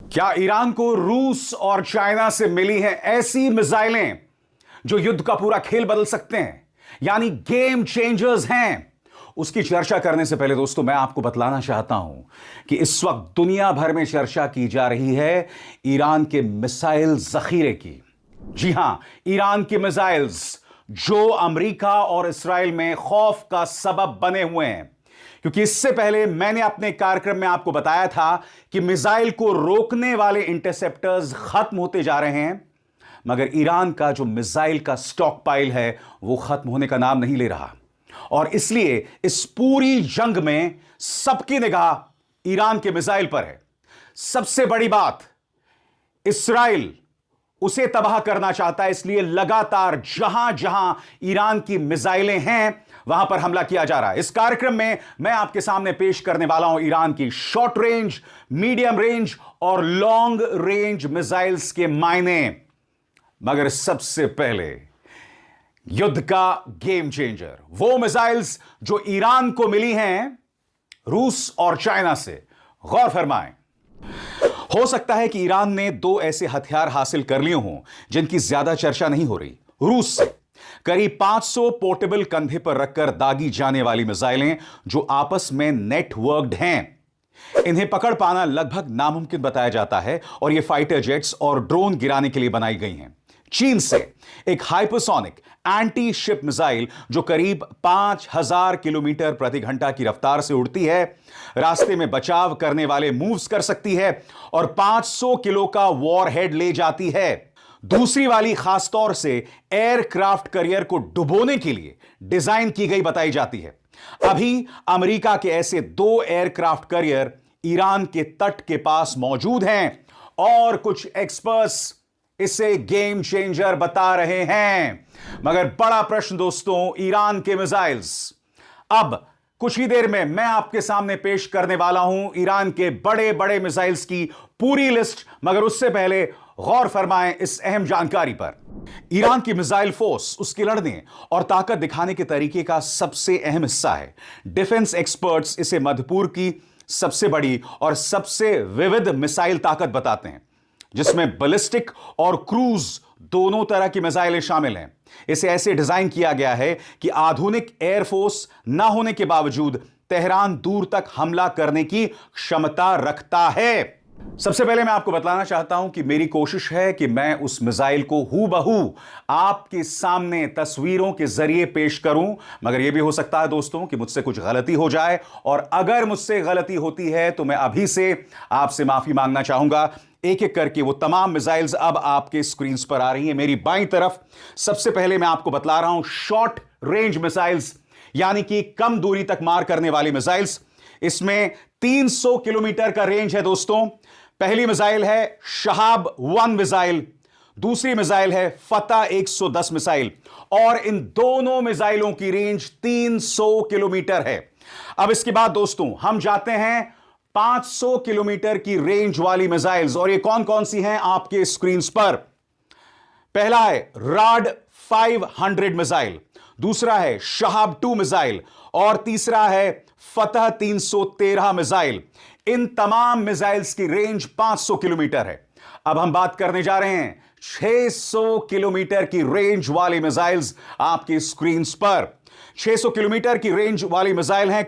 क्या ईरान को रूस और चाइना से मिली हैं ऐसी मिसाइलें जो युद्ध का पूरा खेल बदल सकते हैं, यानी गेम चेंजर्स हैं? उसकी चर्चा करने से पहले दोस्तों मैं आपको बतलाना चाहता हूं कि इस वक्त दुनिया भर में चर्चा की जा रही है ईरान के मिसाइल जखीरे की। जी हां, ईरान की मिसाइल्स जो अमेरिका और इस्राएल में खौफ का सबब बने हुए हैं, क्योंकि इससे पहले मैंने अपने कार्यक्रम में आपको बताया था कि मिसाइल को रोकने वाले इंटरसेप्टर्स खत्म होते जा रहे हैं, मगर ईरान का जो मिसाइल का स्टॉक पाइल है वो खत्म होने का नाम नहीं ले रहा। और इसलिए इस पूरी जंग में सबकी निगाह ईरान के मिसाइल पर है। सबसे बड़ी बात, इस्राएल उसे तबाह करना चाहता है, इसलिए लगातार जहां जहां ईरान की मिसाइलें हैं वहां पर हमला किया जा रहा है। इस कार्यक्रम में मैं आपके सामने पेश करने वाला हूं ईरान की शॉर्ट रेंज, मीडियम रेंज और लॉन्ग रेंज मिसाइल्स के मायने। मगर सबसे पहले युद्ध का गेम चेंजर, वो मिसाइल्स जो ईरान को मिली हैं रूस और चाइना से। गौर फरमाएं, हो सकता है कि ईरान ने दो ऐसे हथियार हासिल कर लिए हों जिनकी ज्यादा चर्चा नहीं हो रही। रूस से करीब 500 पोर्टेबल कंधे पर रखकर दागी जाने वाली मिसाइलें जो आपस में नेटवर्क्ड हैं। इन्हें पकड़ पाना लगभग नामुमकिन बताया जाता है और ये फाइटर जेट्स और ड्रोन गिराने के लिए बनाई गई हैं। चीन से एक हाइपरसोनिक एंटी शिप मिसाइल जो करीब 5000 किलोमीटर प्रति घंटा की रफ्तार से उड़ती है, रास्ते में बचाव करने वाले मूव्स कर सकती है और 500 किलो का वॉरहेड ले जाती है। दूसरी वाली खासतौर से एयरक्राफ्ट कैरियर को डुबोने के लिए डिजाइन की गई बताई जाती है। अभी अमेरिका के ऐसे 2 एयरक्राफ्ट कैरियर ईरान के तट के पास मौजूद हैं और कुछ एक्सपर्ट्स इसे गेम चेंजर बता रहे हैं। मगर बड़ा प्रश्न दोस्तों, ईरान के मिसाइल्स। अब कुछ ही देर में मैं आपके सामने पेश करने वाला हूं ईरान के बड़े बड़े मिसाइल्स की पूरी लिस्ट, मगर उससे पहले गौर फरमाएं इस अहम जानकारी पर। ईरान की मिसाइल फोर्स उसके लड़ने और ताकत दिखाने के तरीके का सबसे अहम हिस्सा है। डिफेंस एक्सपर्ट्स इसे मध्य पूर्व की सबसे बड़ी और सबसे विविध मिसाइल ताकत बताते हैं, जिसमें बैलिस्टिक और क्रूज दोनों तरह की मिसाइलें शामिल हैं। इसे ऐसे डिजाइन किया गया है कि आधुनिक एयरफोर्स ना होने के बावजूद तेहरान दूर तक हमला करने की क्षमता रखता है। सबसे पहले मैं आपको बतलाना चाहता हूं कि मेरी कोशिश है कि मैं उस मिसाइल को हूबहू आपके सामने तस्वीरों के जरिए पेश करूं, मगर यह भी हो सकता है दोस्तों कि मुझसे कुछ गलती हो जाए, और अगर मुझसे गलती होती है तो मैं अभी से आपसे माफी मांगना चाहूंगा। एक एक करके वो तमाम मिसाइल्स अब आपके स्क्रीन पर आ रही हैं मेरी बाईं तरफ। सबसे पहले मैं आपको बतला रहा हूं शॉर्ट रेंज मिसाइल्स, यानी कि कम दूरी तक मार करने वाली मिसाइल्स। इसमें 300 किलोमीटर का रेंज है दोस्तों। पहली मिसाइल है शहाब 1 मिसाइल, दूसरी मिसाइल है फतह 110 मिसाइल, और इन दोनों मिसाइलों की रेंज 300 किलोमीटर है। अब इसके बाद दोस्तों हम जाते हैं 500 किलोमीटर की रेंज वाली मिसाइल्स, और ये कौन कौन सी हैं आपके स्क्रीन पर। पहला है राड 500 मिसाइल, दूसरा है शहाब 2 मिसाइल, और तीसरा है फतह 313 मिसाइल। इन तमाम मिसाइल्स की रेंज 500 किलोमीटर है। अब हम बात करने जा रहे हैं 600 किलोमीटर की रेंज वाली मिसाइल्स आपकी स्क्रीन पर। 600 किलोमीटर की रेंज वाली मिसाइल हैं